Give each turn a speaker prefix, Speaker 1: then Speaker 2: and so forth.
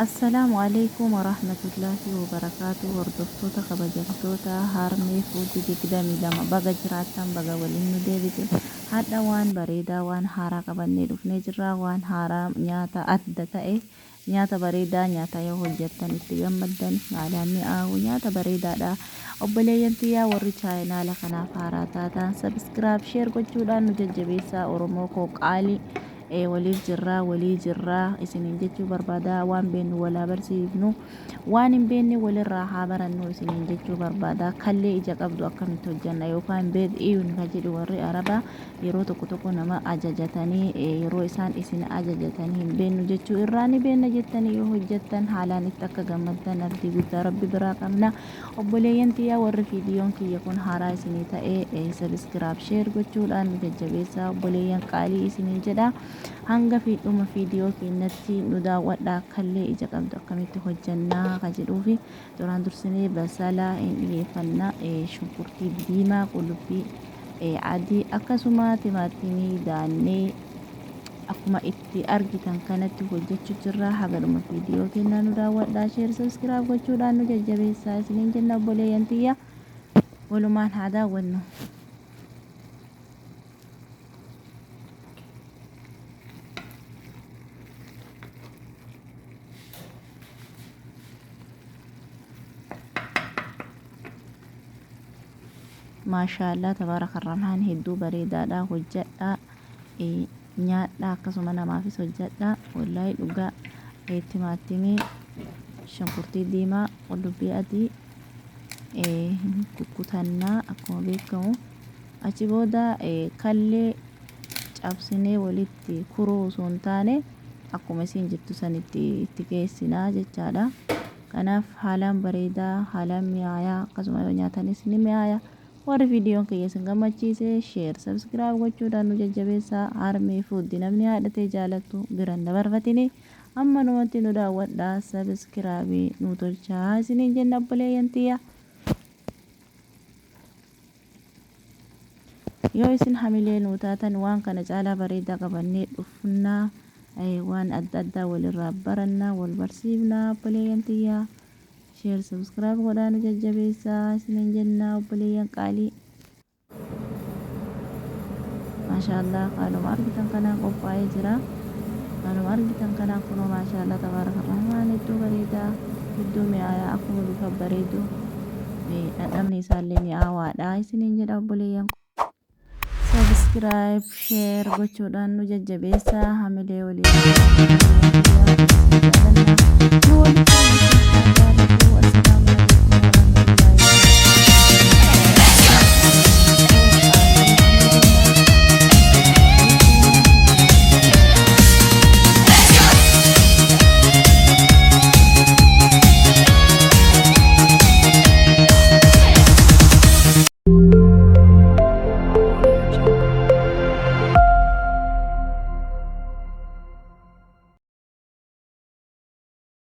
Speaker 1: السلام عليكم ورحمة الله وبركاته. hordoftoota kabajamtoota harmee fuuti digdami lama baga jiraattan baga waliin nu deebite hadha waan bareedaa waan haaraa qabannee dhufnee jirra. Waan haaraa nyaata adda ta'e nyaata bareedaa nyaata yoo hojjettan itti gammaddan haalaan mi'aawu nyaata bareedaadha. Obboleeyyan tiyyaa warri chaayinaala kanaaf haaraa taatan sabskiraayib sheer gochuudhaan nu jajjabeessaa. Oromoo koo qaalii waliif jirraa walii jirraa isiniin jechuu barbaada. Waan beeknu walaa barsiifnu waan hin beekne walirraa haa barannu isiniin jechuu barbaada. Kallee ija qabdu akkamitti hojjanna yookaan beed iyuun ka jedhu warri arabaa yeroo tokko tokko nama ajajatanii yeroo isaan isin ajajatanii hin beeknu jechuu irraa ni beekna jettanii yoo hojjettan haalaan itti akka gammaddan abdii guddaa rabbi biraa qabna. Obboleeyyan tiyyaa warri viidiyoon kiyya kun haaraa isinii ta'ee sabskiraayib sheer gochuudhaan nu jajjabeessaa. Obboleeyyan qaalii isiniin jedha. Hanga fiidhuma viidiyoo keenyatti nu daawwadhaa. Kallee ija qabdu akkamitti hojjannaa ka jedhuufi duraan dursinee basala dhiyeeffannaa, shunkurtii diimaa, qullubbii adii akkasuma timaatimii daannee akkuma itti argitan kanatti hojjechuu jirra. Hagadhuma viidiyoo keenya nu daawwadhaa. Sheer sabskiraayib gochuudhaan nu jajjabeessaa isiniin jenna. Obboleeyyan tiyya walumaan haa daawwannu. maashaallah tabarakarrahmaan hedduu bareedaadha. Hojjadhaa nyaadhaa akkasuma namaafis hojjadhaa. Wallaahi dhugaa timaatimii, shunkurtii diimaa, qullubbii adii kukkutannaa akkuma beekamu. Achi booda kallee cabsinee walitti kuruu osoo hin taane akkuma isiin jirtu sanitti itti geessinaa jechaadha. Kanaaf haalaan bareedaa haalaan mi'aayaa akkasuma yoo nyaatanis ni mi'aaya. Warri viidiyoon kiyya isin gammachiise sheer sabskiraayib gochuudhaan nu jajjabeessaa. Harmee fuuddi namni haadhatee jaalattu biran dabarfatini amma numatti nu daawwadhaa. Sabskiraayibii nu tolchaa isiniin jenna obboleeyyan tiyya. Yoo isin hamilee nu taatan waan kana caalaa bareedaa qabannee dhufnaa. Waan adda addaa walirraa barannaa wal barsiifnaa obboleeyyan tiyya. Sheer sabskiraayib godhaa nu jajjabeessaa isiniin jenna obboleeyyan qaalii. Maashaallah haaluma argitan kanaan qophaa'ee jira. Haaluma argitan kanaan kunoo maashaallah tabarakarrahmaan hedduu bareedaa hedduu mi'aayaa akkuma bifa bareedu dhandhamni isaallee mi'aawaadha isiniin jedha obboleeyyan. Sabskiraayib sheer gochuudhaan nu jajjabeessaa hamilee waliin.